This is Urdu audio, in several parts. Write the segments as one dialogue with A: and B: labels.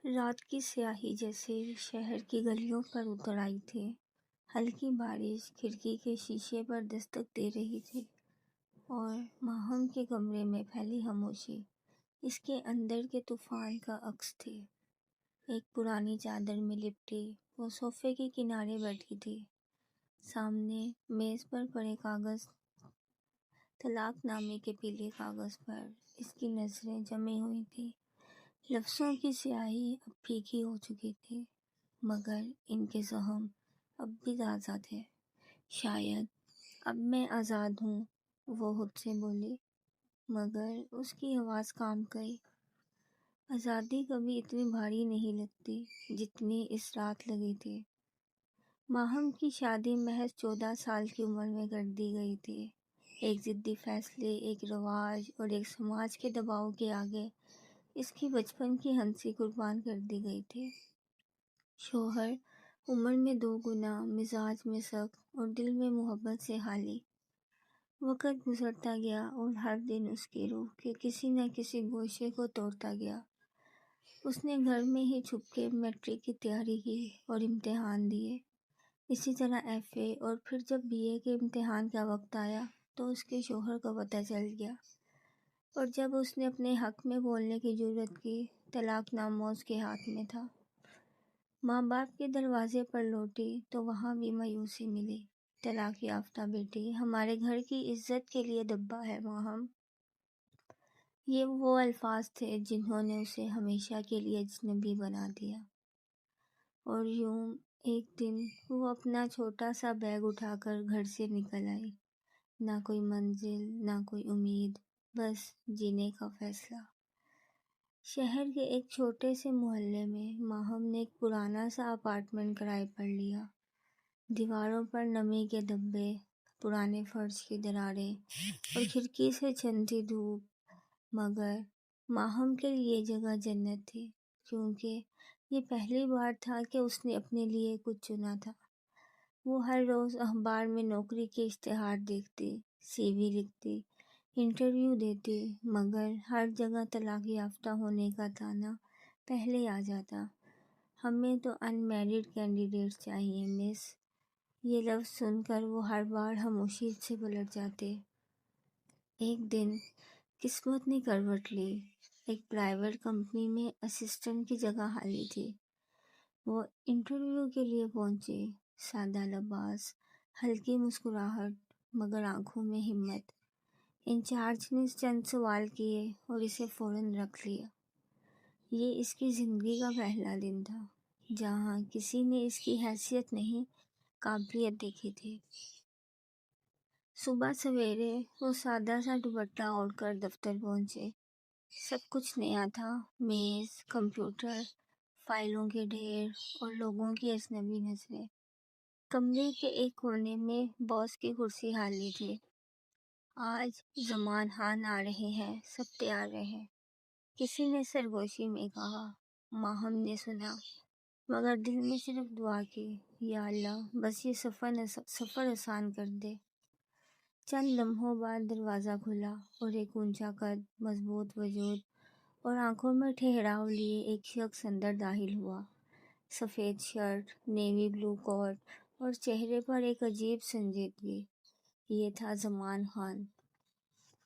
A: رات کی سیاہی جیسے شہر کی گلیوں پر اتر آئی تھی۔ ہلکی بارش کھڑکی کے شیشے پر دستک دے رہی تھی اور ماہم کے کمرے میں پھیلی خاموشی اس کے اندر کے طوفان کا عکس تھی۔ ایک پرانی چادر میں لپٹی وہ صوفے کے کنارے بیٹھی تھی۔ سامنے میز پر پڑے کاغذ، طلاق نامے کے پیلے کاغذ پر اس کی نظریں جمی ہوئی تھی۔ لفظوں کی سیاہی اب پھیکی ہو چکی تھی، مگر ان کے زخم اب بھی تازہ تھے۔ شاید اب میں آزاد ہوں، وہ خود سے بولی، مگر اس کی آواز کانپ گئی۔ آزادی کبھی اتنی بھاری نہیں لگتی جتنی اس رات لگی تھی۔ ماہم کی شادی محض 14 سال کی عمر میں کر دی گئی تھی۔ ایک ضدی فیصلے، ایک رواج اور ایک سماج کے دباؤ کے آگے اس کی بچپن کی ہنسی قربان کر دی گئی تھی۔ شوہر عمر میں 2 گنا، مزاج میں سخت اور دل میں محبت سے خالی۔ وقت گزرتا گیا اور ہر دن اس کی روح کے کسی نہ کسی گوشے کو توڑتا گیا۔ اس نے گھر میں ہی چھپ کے میٹرک کی تیاری کی اور امتحان دیے، اسی طرح FA، اور پھر جب BA کے امتحان کا وقت آیا تو اس کے شوہر کو پتہ چل گیا، اور جب اس نے اپنے حق میں بولنے کی جرأت کی، طلاق نامہ اس کے ہاتھ میں تھا۔ ماں باپ کے دروازے پر لوٹی تو وہاں بھی مایوسی ملی۔ طلاق یافتہ بیٹی ہمارے گھر کی عزت کے لیے دبا ہے ماہم۔ یہ وہ الفاظ تھے جنہوں نے اسے ہمیشہ کے لیے اجنبی بنا دیا۔ اور یوں ایک دن وہ اپنا چھوٹا سا بیگ اٹھا کر گھر سے نکل آئی۔ نہ کوئی منزل، نہ کوئی امید، بس جینے کا فیصلہ۔ شہر کے ایک چھوٹے سے محلے میں ماہم نے ایک پرانا سا اپارٹمنٹ کرائے پر لیا۔ دیواروں پر نمی کے دھبے، پرانے فرش کی دراڑیں اور کھڑکی سے چھنتی دھوپ، مگر ماہم کے لیے یہ جگہ جنت تھی، کیونکہ یہ پہلی بار تھا کہ اس نے اپنے لیے کچھ چنا تھا۔ وہ ہر روز اخبار میں نوکری کے اشتہار دیکھتی، CV لکھتی، انٹرویو دیتی، مگر ہر جگہ طلاق یافتہ ہونے کا تانا پہلے آ جاتا۔ ہمیں تو ان میرڈ کینڈیڈیٹس چاہیے مس۔ یہ لفظ سن کر وہ ہر بار خاموشی سے پلٹ جاتے۔ ایک دن قسمت نے کروٹ لی۔ ایک پرائیویٹ کمپنی میں اسسٹنٹ کی جگہ خالی تھی۔ وہ انٹرویو کے لیے پہنچی، سادہ لباس، ہلکی مسکراہٹ، مگر آنکھوں میں ہمت۔ انچارج نے چند سوال کیے اور اسے فوراً رکھ لیا۔ یہ اس کی زندگی کا پہلا دن تھا جہاں کسی نے اس کی حیثیت نہیں، قابلیت دیکھی تھی۔ صبح سویرے وہ سادہ سا دوپٹہ اوڑھ کر دفتر پہنچے۔ سب کچھ نیا تھا، میز، کمپیوٹر، فائلوں کے ڈھیر اور لوگوں کی اجنبی نظریں۔ کمرے کے ایک کونے میں باس کی کرسی خالی تھی۔ آج زمان خان آ رہے ہیں، سب تیار رہیں، کسی نے سرگوشی میں کہا۔ ماہم نے سنا، مگر دل میں صرف دعا کی، یا اللہ بس یہ سفر آسان کر دے۔ چند لمحوں بعد دروازہ کھلا اور ایک اونچا قد، مضبوط وجود اور آنکھوں میں ٹھہراؤ لیے ایک شخص اندر داخل ہوا۔ سفید شرٹ، نیوی بلو کوٹ اور چہرے پر ایک عجیب سنجیدگی۔ یہ تھا زمان خان۔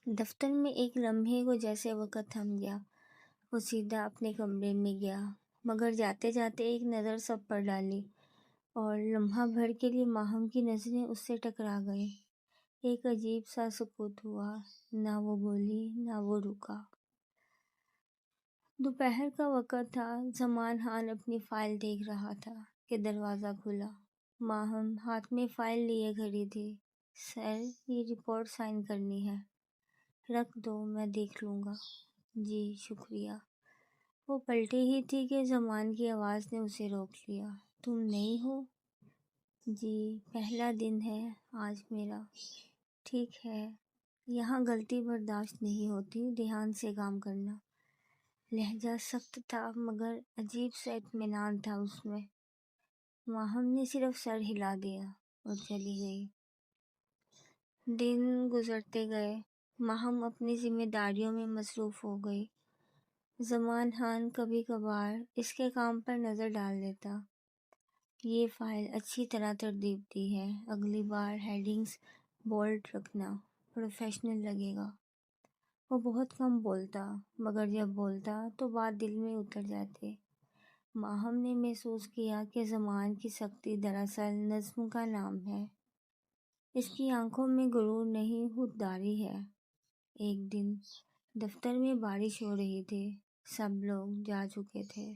A: دفتر میں ایک لمحے کو جیسے وقت تھم گیا۔ وہ سیدھا اپنے کمرے میں گیا، مگر جاتے جاتے ایک نظر سب پر ڈالی، اور لمحہ بھر کے لیے ماہم کی نظریں اس سے ٹکرا گئیں۔ ایک عجیب سا سکوت ہوا، نہ وہ بولی نہ وہ رکا۔ دوپہر کا وقت تھا۔ زمان خان اپنی فائل دیکھ رہا تھا کہ دروازہ کھلا۔ ماہم ہاتھ میں فائل لیے کھڑی تھی۔ سر، یہ رپورٹ سائن کرنی ہے۔ رکھ دو، میں دیکھ لوں گا۔ جی شکریہ۔ وہ پلٹی ہی تھی کہ زمان کی آواز نے اسے روک لیا۔ تم نئی ہو؟ جی، پہلا دن ہے آج میرا۔ ٹھیک ہے، یہاں غلطی برداشت نہیں ہوتی، دھیان سے کام کرنا۔ لہجہ سخت تھا مگر عجیب سا اطمینان تھا اس میں۔ ماہم نے صرف سر ہلا دیا اور چلی گئی۔ دن گزرتے گئے۔ ماہم اپنی ذمہ داریوں میں مصروف ہو گئی۔ زمان خان کبھی کبھار اس کے کام پر نظر ڈال دیتا۔ یہ فائل اچھی طرح ترتیب دی ہے، اگلی بار ہیڈنگز بولڈ رکھنا، پروفیشنل لگے گا۔ وہ بہت کم بولتا، مگر جب بولتا تو بات دل میں اتر جاتے۔ ماہم نے محسوس کیا کہ زمان کی سختی دراصل نظم کا نام ہے۔ اس کی آنکھوں میں غرور نہیں، خودداری ہے۔ ایک دن دفتر میں بارش ہو رہی تھی، سب لوگ جا چکے تھے،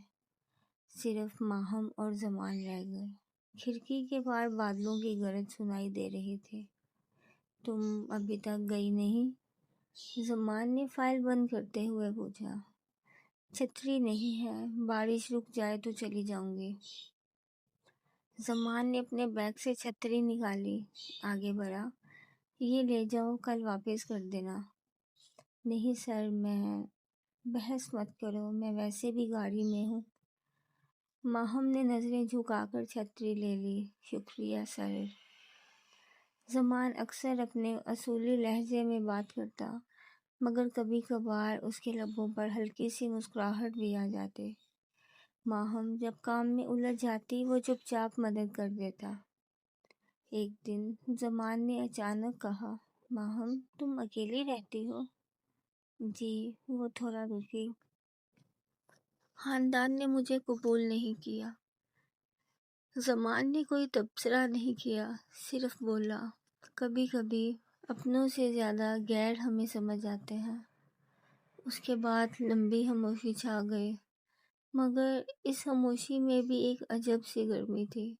A: صرف ماہم اور زمان رہ گئے۔ کھڑکی کے پار بادلوں کی گرج سنائی دے رہی تھی۔ تم ابھی تک گئی نہیں؟ زمان نے فائل بند کرتے ہوئے پوچھا۔ چھتری نہیں ہے، بارش رک جائے تو چلی جاؤں گی۔ زمان نے اپنے بیگ سے چھتری نکالی، آگے بڑھا۔ یہ لے جاؤ، کل واپس کر دینا۔ نہیں سر، بحث مت کرو، میں ویسے بھی گاڑی میں ہوں۔ ماہم نے نظریں جھکا کر چھتری لے لی۔ شکریہ سر۔ زمان اکثر اپنے اصولی لہجے میں بات کرتا، مگر کبھی کبھار اس کے لبوں پر ہلکی سی مسکراہٹ بھی آ جاتی۔ ماہم جب کام میں الجھ جاتی وہ چپ چاپ مدد کر دیتا۔ ایک دن زمان نے اچانک کہا، ماہم تم اکیلی رہتی ہو؟ جی، وہ تھوڑا رکی۔ خاندان نے مجھے قبول نہیں کیا۔ زمان نے کوئی تبصرہ نہیں کیا، صرف بولا، کبھی کبھی اپنوں سے زیادہ غیر ہمیں سمجھ آتے ہیں۔ اس کے بعد لمبی خاموشی چھا گئی، مگر اس خاموشی میں بھی ایک عجب سی گرمی تھی۔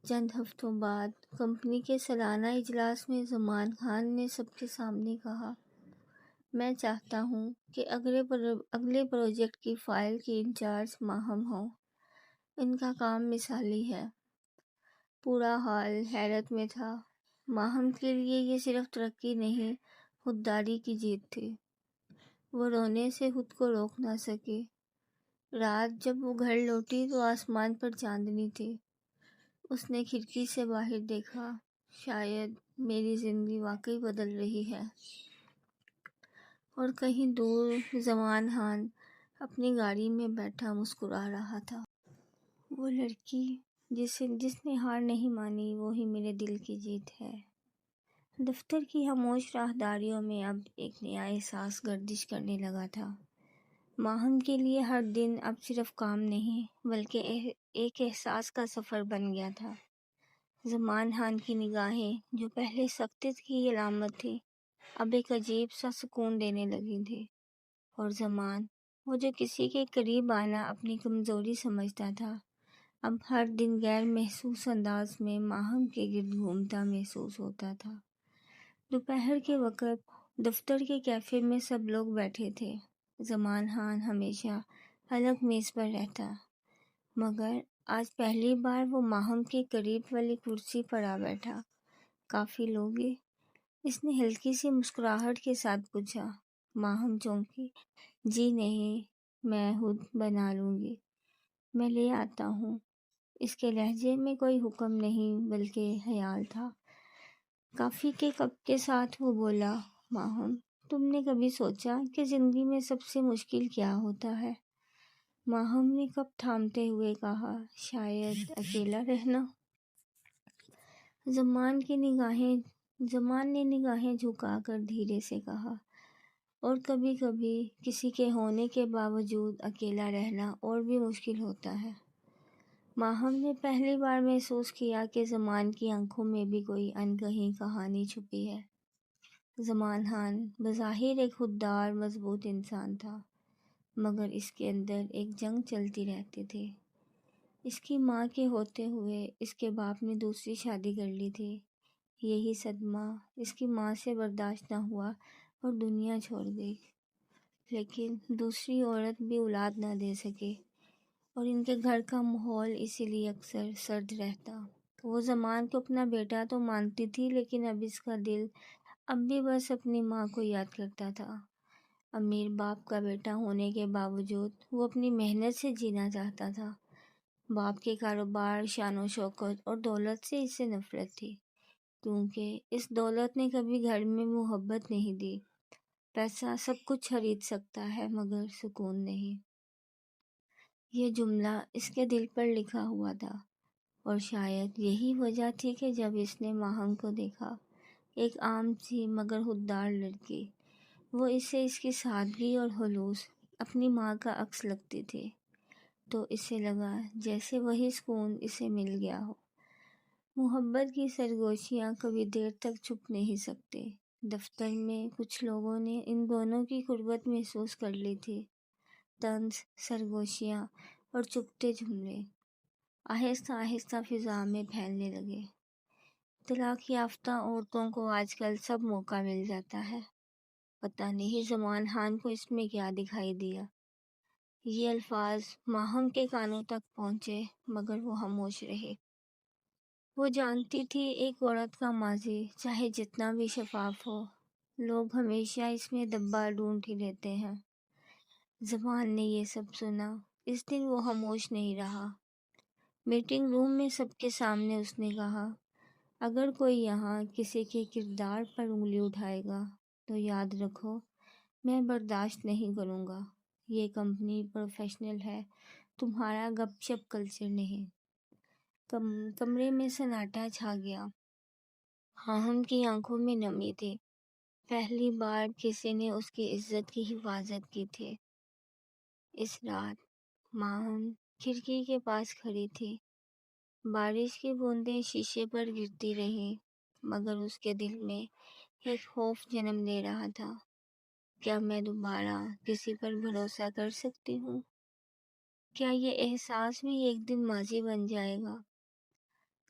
A: چند ہفتوں بعد کمپنی کے سالانہ اجلاس میں زمان خان نے سب کے سامنے کہا، میں چاہتا ہوں کہ اگلے پروجیکٹ کی فائل کی انچارج ماہم ہوں۔ ان کا کام مثالی ہے۔ پورا ہال حیرت میں تھا۔ ماہم کے لیے یہ صرف ترقی نہیں، خودداری کی جیت تھی۔ وہ رونے سے خود کو روک نہ سکی۔ رات جب وہ گھر لوٹی تو آسمان پر چاندنی تھی۔ اس نے کھڑکی سے باہر دیکھا، شاید میری زندگی واقعی بدل رہی ہے۔ اور کہیں دور زمان خان اپنی گاڑی میں بیٹھا مسکرا رہا تھا۔ وہ لڑکی جس نے ہار نہیں مانی، وہی میرے دل کی جیت ہے۔ دفتر کی خاموش راہداریوں میں اب ایک نیا احساس گردش کرنے لگا تھا۔ ماہم کے لیے ہر دن اب صرف کام نہیں، بلکہ ایک احساس کا سفر بن گیا تھا۔ زمان خان کی نگاہیں، جو پہلے سختی کی علامت تھی، اب ایک عجیب سا سکون دینے لگی تھی۔ اور زمان، وہ جو کسی کے قریب آنا اپنی کمزوری سمجھتا تھا، اب ہر دن غیر محسوس انداز میں ماہم کے گرد گھومتا محسوس ہوتا تھا۔ دوپہر کے وقت دفتر کے کیفے میں سب لوگ بیٹھے تھے۔ زمان خان ہمیشہ الگ میز پر رہتا، مگر آج پہلی بار وہ ماہم کے قریب والی کرسی پر آ بیٹھا۔ کافی لوگی؟ اس نے ہلکی سی مسکراہٹ کے ساتھ پوچھا۔ ماہم چونکی۔ جی نہیں، میں خود بنا لوں گی، میں لے آتا ہوں۔ اس کے لہجے میں کوئی حکم نہیں بلکہ خیال تھا۔ کافی کے کپ کے ساتھ وہ بولا، ماہم تم نے کبھی سوچا کہ زندگی میں سب سے مشکل کیا ہوتا ہے؟ ماہم نے کپ تھامتے ہوئے کہا، شاید اکیلا رہنا۔ زمان نے نگاہیں جھکا کر دھیرے سے کہا، اور کبھی کبھی کسی کے ہونے کے باوجود اکیلا رہنا اور بھی مشکل ہوتا ہے۔ ماہم نے پہلی بار محسوس کیا کہ زمان کی آنکھوں میں بھی کوئی اندھی کہانی چھپی ہے۔ زمان خان بظاہر ایک خوددار مضبوط انسان تھا، مگر اس کے اندر ایک جنگ چلتی رہتی تھی۔ اس کی ماں کے ہوتے ہوئے اس کے باپ نے دوسری شادی کر لی تھی۔ یہی صدمہ اس کی ماں سے برداشت نہ ہوا اور دنیا چھوڑ گئی۔ لیکن دوسری عورت بھی اولاد نہ دے سکی، اور ان کے گھر کا ماحول اسی لیے اکثر سرد رہتا۔ وہ زمان کو اپنا بیٹا تو مانتی تھی، لیکن اب اس کا دل اب بھی بس اپنی ماں کو یاد کرتا تھا۔ امیر باپ کا بیٹا ہونے کے باوجود وہ اپنی محنت سے جینا چاہتا تھا۔ باپ کے کاروبار، شان و شوکت اور دولت سے اسے نفرت تھی، کیونکہ اس دولت نے کبھی گھر میں محبت نہیں دی۔ پیسہ سب کچھ خرید سکتا ہے مگر سکون نہیں۔ یہ جملہ اس کے دل پر لکھا ہوا تھا، اور شاید یہی وجہ تھی کہ جب اس نے ماہم کو دیکھا، ایک عام سی مگر خوددار لڑکی، وہ اسے اس کی سادگی اور خلوص اپنی ماں کا عکس لگتی تھی، تو اسے لگا جیسے وہی سکون اسے مل گیا ہو۔ محبت کی سرگوشیاں کبھی دیر تک چھپ نہیں سکتے۔ دفتر میں کچھ لوگوں نے ان دونوں کی قربت محسوس کر لی تھی۔ طنز، سرگوشیاں اور چپتے جملے آہستہ آہستہ فضا میں پھیلنے لگے۔ طلاق یافتہ عورتوں کو آج کل سب موقع مل جاتا ہے، پتہ نہیں زمان خان کو اس میں کیا دکھائی دیا۔ یہ الفاظ ماہم کے کانوں تک پہنچے مگر وہ خاموش رہی۔ وہ جانتی تھی ایک عورت کا ماضی چاہے جتنا بھی شفاف ہو، لوگ ہمیشہ اس میں دبا ڈھونڈ ہی لیتے ہیں۔ زمان نے یہ سب سنا۔ اس دن وہ خاموش نہیں رہا۔ میٹنگ روم میں سب کے سامنے اس نے کہا، اگر کوئی یہاں کسی کے کردار پر انگلی اٹھائے گا تو یاد رکھو میں برداشت نہیں کروں گا۔ یہ کمپنی پروفیشنل ہے، تمہارا گپ شپ کلچر نہیں۔ کمرے میں سناٹا چھا گیا۔ ماہم کی آنکھوں میں نمی تھی۔ پہلی بار کسی نے اس کی عزت کی حفاظت کی تھی۔ اس رات ماہم کھڑکی کے پاس کھڑی تھی۔ بارش کی بوندیں شیشے پر گرتی رہیں مگر اس کے دل میں ایک خوف جنم لے رہا تھا۔ کیا میں دوبارہ کسی پر بھروسہ کر سکتی ہوں؟ کیا یہ احساس بھی ایک دن ماضی بن جائے گا؟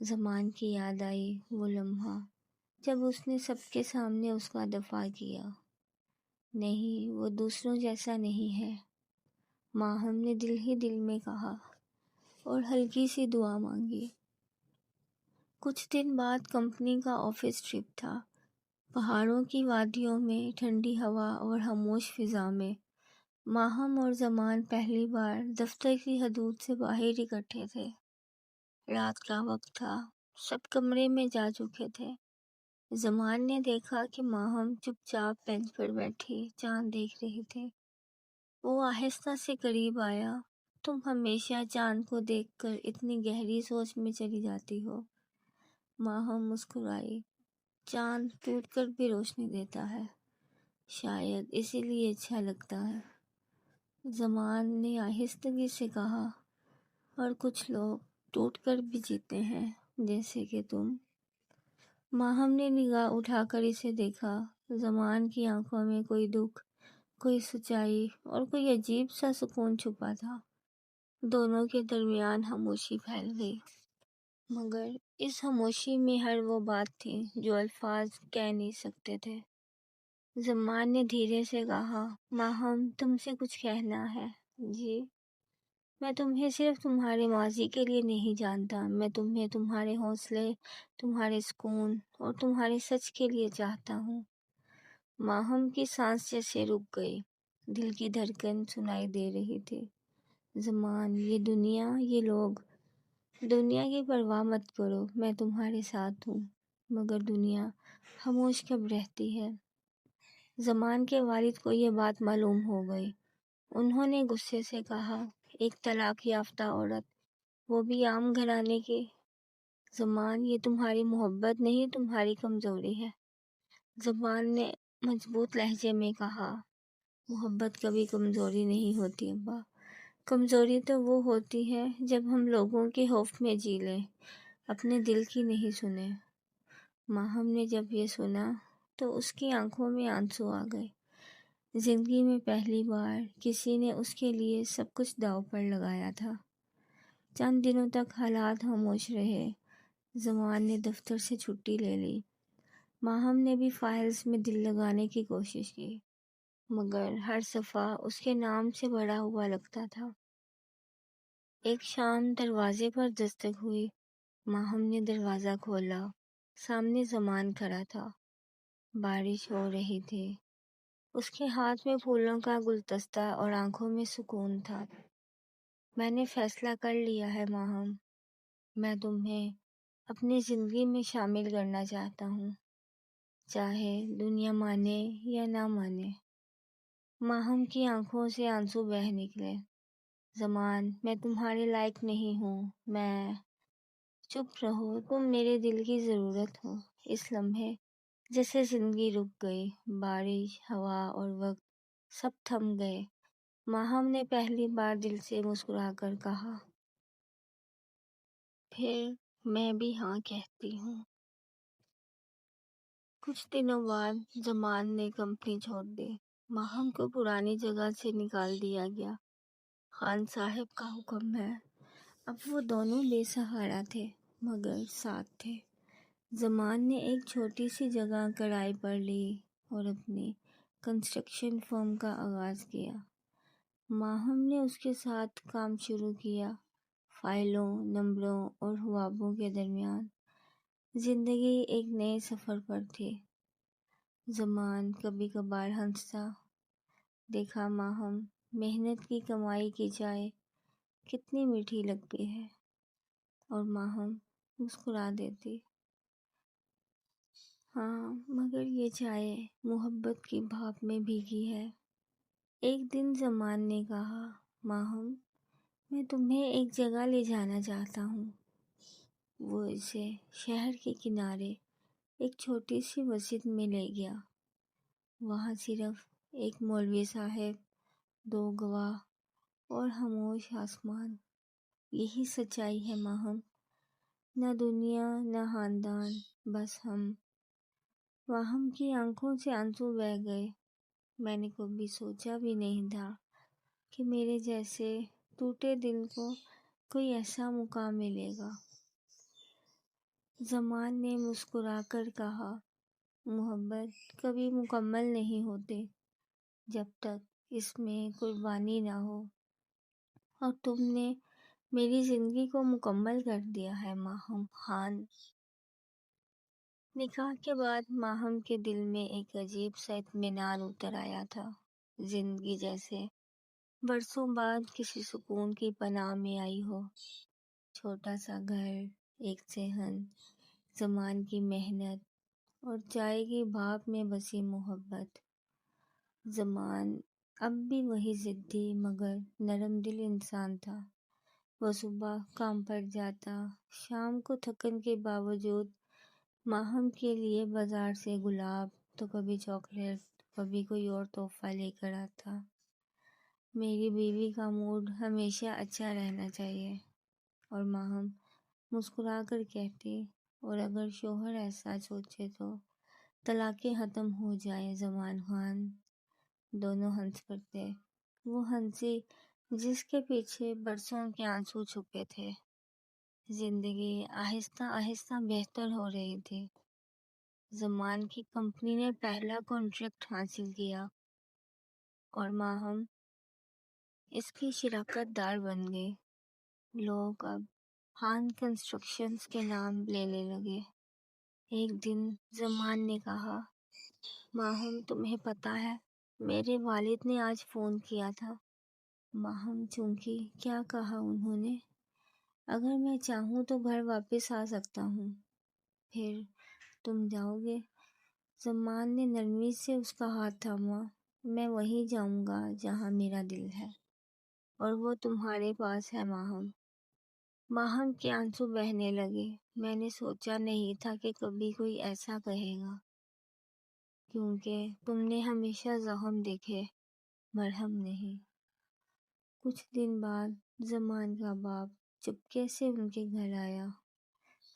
A: زمان کی یاد آئی وہ لمحہ جب اس نے سب کے سامنے اس کا دفاع کیا۔ نہیں، وہ دوسروں جیسا نہیں ہے، ماہم نے دل ہی دل میں کہا اور ہلکی سی دعا مانگی۔ کچھ دن بعد کمپنی کا آفس ٹرپ تھا۔ پہاڑوں کی وادیوں میں ٹھنڈی ہوا اور خاموش فضا میں ماہم اور زمان پہلی بار دفتر کی حدود سے باہر اکٹھے تھے۔ رات کا وقت تھا، سب کمرے میں جا چکے تھے۔ زمان نے دیکھا کہ ماہم چپ چاپ بینچ پر بیٹھی چاند دیکھ رہی تھی۔ وہ آہستہ سے قریب آیا۔ تم ہمیشہ چاند کو دیکھ کر اتنی گہری سوچ میں چلی جاتی ہو۔ ماہم مسکرائی۔ چاند ٹوٹ کر بھی روشنی دیتا ہے، شاید اسی لیے اچھا لگتا ہے، زمان نے آہستگی سے کہا، اور کچھ لوگ ٹوٹ کر بھی جیتے ہیں جیسے کہ تم۔ ماہم نے نگاہ اٹھا کر اسے دیکھا۔ زمان کی آنکھوں میں کوئی دکھ، کوئی سچائی اور کوئی عجیب سا سکون چھپا تھا۔ دونوں کے درمیان خاموشی پھیل گئی، مگر اس خاموشی میں ہر وہ بات تھی جو الفاظ کہہ نہیں سکتے تھے۔ زمان نے دھیرے سے کہا، ماہم تم سے کچھ کہنا ہے؟ جی، میں تمہیں صرف تمہارے ماضی کے لیے نہیں جانتا، میں تمہیں تمہارے حوصلے، تمہارے سکون اور تمہارے سچ کے لیے چاہتا ہوں۔ ماہم کی سانس جیسے رک گئی، دل کی دھڑکن سنائی دے رہی تھی۔ زمان، یہ دنیا، یہ لوگ، دنیا کی پرواہ مت کرو، میں تمہارے ساتھ ہوں، مگر دنیا خاموش کب رہتی ہے؟ زمان کے والد کو یہ بات معلوم ہو گئی۔ انہوں نے غصے سے کہا، ایک طلاق یافتہ عورت، وہ بھی عام گھرانے کی۔ زمان، یہ تمہاری محبت نہیں، تمہاری کمزوری ہے۔ زمان نے مضبوط لہجے میں کہا، محبت کبھی کمزوری نہیں ہوتی ابا، کمزوری تو وہ ہوتی ہے جب ہم لوگوں کے خوف میں جی لیں، اپنے دل کی نہیں سنیں۔ ماہم نے جب یہ سنا تو اس کی آنکھوں میں آنسو آ گئے۔ زندگی میں پہلی بار کسی نے اس کے لیے سب کچھ داؤ پر لگایا تھا۔ چند دنوں تک حالات خاموش رہے۔ زمان نے دفتر سے چھٹی لے لی۔ ماہم نے بھی فائلز میں دل لگانے کی کوشش کی، مگر ہر صفحہ اس کے نام سے بھرا ہوا لگتا تھا۔ ایک شام دروازے پر دستک ہوئی۔ ماہم نے دروازہ کھولا۔ سامنے زمان کھڑا تھا۔ بارش ہو رہی تھی۔ اس کے ہاتھ میں پھولوں کا گلدستہ اور آنکھوں میں سکون تھا۔ میں نے فیصلہ کر لیا ہے ماہم، میں تمہیں اپنی زندگی میں شامل کرنا چاہتا ہوں، چاہے دنیا مانے یا نہ مانے۔ ماہم کی آنکھوں سے آنسو بہہ نکلے۔ زمان، میں تمہارے لائق نہیں ہوں، میں… چپ رہو، تم میرے دل کی ضرورت ہو۔ اس لمحے جیسے زندگی رک گئی، بارش، ہوا اور وقت سب تھم گئے۔ ماہم نے پہلی بار دل سے مسکرا کر کہا، پھر میں بھی ہاں کہتی ہوں۔ کچھ دنوں بعد زمان نے کمپنی چھوڑ دی۔ ماہم کو پرانی جگہ سے نکال دیا گیا۔ خان صاحب کا حکم ہے۔ اب وہ دونوں بے سہارا تھے مگر ساتھ تھے۔ زمان نے ایک چھوٹی سی جگہ کرائے پر لی اور اپنی کنسٹرکشن فرم کا آغاز کیا۔ ماہم نے اس کے ساتھ کام شروع کیا۔ فائلوں، نمبروں اور حوابوں کے درمیان زندگی ایک نئے سفر پر تھی۔ زمان کبھی کبھار ہنستا، دیکھا ماہم، محنت کی کمائی کی چائے کتنی میٹھی لگتی ہے، اور ماہم مسکرا دیتی، ہاں مگر یہ چائے محبت کی بھاپ میں بھیگی ہے۔ ایک دن زمان نے کہا، ماہم، میں تمہیں ایک جگہ لے جانا چاہتا ہوں۔ وہ اسے شہر کے کنارے ایک چھوٹی سی مسجد میں لے گیا۔ وہاں صرف ایک مولوی صاحب، دو گواہ اور خاموش آسمان۔ یہی سچائی ہے ماہم، نہ دنیا نہ خاندان، بس ہم۔ ماہم کی آنکھوں سے آنسو بہہ گئے۔ میں نے کبھی سوچا بھی نہیں تھا کہ میرے جیسے ٹوٹے دل کو کوئی ایسا مقام ملے گا۔ زمان نے مسکرا کر کہا، محبت کبھی مکمل نہیں ہوتی جب تک اس میں قربانی نہ ہو، اور تم نے میری زندگی کو مکمل کر دیا ہے ماہم خان۔ نکاح کے بعد ماہم کے دل میں ایک عجیب سا اطمینان اتر آیا تھا، زندگی جیسے برسوں بعد کسی سکون کی پناہ میں آئی ہو۔ چھوٹا سا گھر، ایک صحن، زمان کی محنت اور چائے کی بھاپ میں بسی محبت۔ زمان اب بھی وہی ضدی مگر نرم دل انسان تھا۔ وہ صبح کام پر جاتا، شام کو تھکن کے باوجود ماہم کے لیے بازار سے گلاب، تو کبھی چاکلیٹ، کبھی کوئی اور تحفہ لے کر آتا۔ میری بیوی کا موڈ ہمیشہ اچھا رہنا چاہیے، اور ماہم مسکرا کر کہتی، اور اگر شوہر ایسا سوچے تو طلاقیں ختم ہو جائیں زمان خان۔ دونوں ہنس پڑتے، وہ ہنسی جس کے پیچھے برسوں کے آنسو چھپے تھے۔ زندگی آہستہ آہستہ بہتر ہو رہی تھی۔ زمان کی کمپنی نے پہلا کانٹریکٹ حاصل کیا اور ماہم اس کی شراکت دار بن گئی۔ لوگ اب خان کنسٹرکشنز کے نام لینے لگے۔ ایک دن زمان نے کہا، ماہم تمہیں پتہ ہے میرے والد نے آج فون کیا تھا۔ ماہم چونکی، کیا کہا انہوں نے؟ اگر میں چاہوں تو گھر واپس آ سکتا ہوں۔ پھر تم جاؤ گے؟ زمان نے نرمی سے اس کا ہاتھ تھاما، میں وہیں جاؤں گا جہاں میرا دل ہے، اور وہ تمہارے پاس ہے ماہم۔ ماہم کے آنسو بہنے لگے۔ میں نے سوچا نہیں تھا کہ کبھی کوئی ایسا کہے گا، کیونکہ تم نے ہمیشہ زخم دیکھے، مرہم نہیں۔ کچھ دن بعد زمان کا باپ چپکے سے ان کے گھر آیا،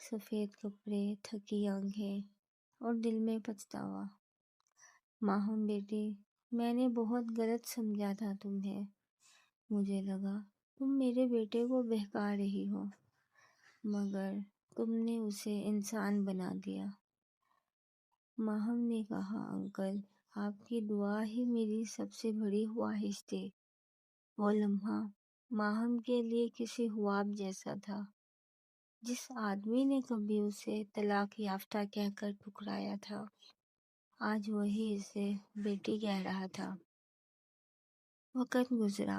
A: سفید کپڑے، تھکی آنکھیں اور دل میں پچھتاوا۔ ماہم بیٹی، میں نے بہت غلط سمجھا تھا تمہیں، مجھے لگا تم میرے بیٹے کو بہکا رہی ہو، مگر تم نے اسے انسان بنا دیا۔ ماہم نے کہا، انکل، آپ کی دعا ہی میری سب سے بڑی خواہش تھی۔ وہ لمحہ ماہم کے لیے کسی خواب جیسا تھا۔ جس آدمی نے کبھی اسے طلاق یافتہ کہہ کر ٹھکرایا تھا، آج وہی اسے بیٹی کہہ رہا تھا۔ وقت گزرا،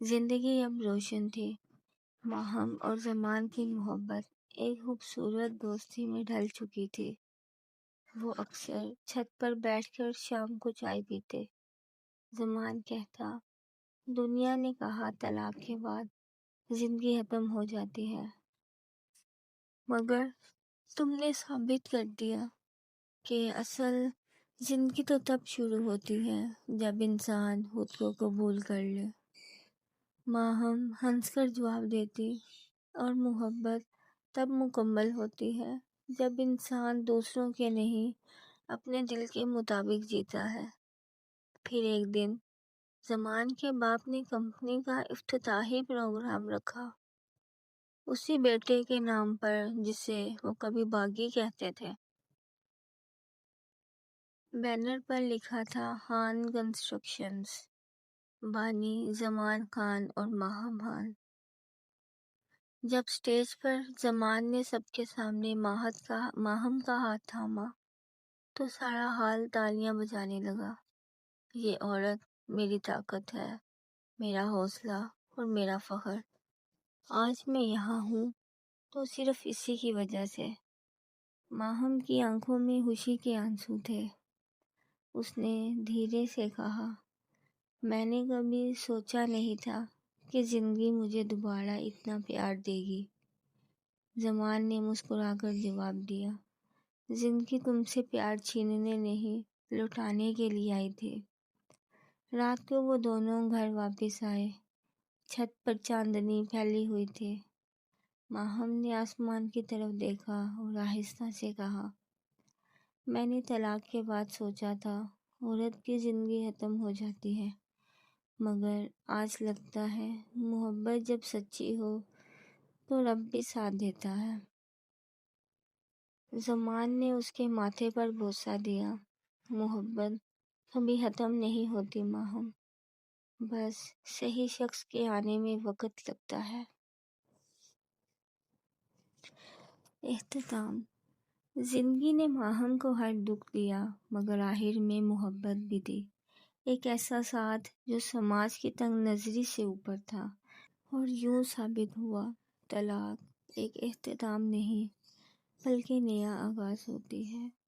A: زندگی اب روشن تھی۔ ماہم اور زمان کی محبت ایک خوبصورت دوستی میں ڈھل چکی تھی۔ وہ اکثر چھت پر بیٹھ کر شام کو چائے پیتے، زمان کہتا، دنیا نے کہا طلاق کے بعد زندگی ختم ہو جاتی ہے، مگر تم نے ثابت کر دیا کہ اصل زندگی تو تب شروع ہوتی ہے جب انسان خود کو قبول کر لے۔ ماہم ہنس کر جواب دیتی، اور محبت تب مکمل ہوتی ہے جب انسان دوسروں کے نہیں اپنے دل کے مطابق جیتا ہے۔ پھر ایک دن زمان کے باپ نے کمپنی کا افتتاحی پروگرام رکھا، اسی بیٹے کے نام پر جسے وہ کبھی باغی کہتے تھے۔ بینر پر لکھا تھا خان کنسٹرکشنز، بانی زمان خان اور ماہم خان۔ جب سٹیج پر زمان نے سب کے سامنے ماہم کا ہاتھ تھاما تو سارا حال تالیاں بجانے لگا۔ یہ عورت میری طاقت ہے، میرا حوصلہ اور میرا فخر۔ آج میں یہاں ہوں تو صرف اسی کی وجہ سے۔ ماہم کی آنکھوں میں خوشی کے آنسو تھے۔ اس نے دھیرے سے کہا، میں نے کبھی سوچا نہیں تھا کہ زندگی مجھے دوبارہ اتنا پیار دے گی۔ زمان نے مسکرا کر جواب دیا، زندگی تم سے پیار چھیننے نہیں، لوٹانے کے لیے آئی تھی۔ رات کو وہ دونوں گھر واپس آئے۔ چھت پر چاندنی پھیلی ہوئی تھی۔ ماہم نے آسمان کی طرف دیکھا اور آہستہ سے کہا، میں نے طلاق کے بعد سوچا تھا عورت کی زندگی ختم ہو جاتی ہے، مگر آج لگتا ہے محبت جب سچی ہو تو رب بھی ساتھ دیتا ہے۔ زمان نے اس کے ماتھے پر بوسہ دیا، محبت کبھی ختم نہیں ہوتی ماہم، بس صحیح شخص کے آنے میں وقت لگتا ہے۔ اختتام۔ زندگی نے ماہم کو ہر دکھ دیا، مگر آخر میں محبت بھی دی۔ ایک ایسا ساتھ جو سماج کی تنگ نظری سے اوپر تھا۔ اور یوں ثابت ہوا، طلاق ایک اختتام نہیں بلکہ نیا آغاز ہوتی ہے۔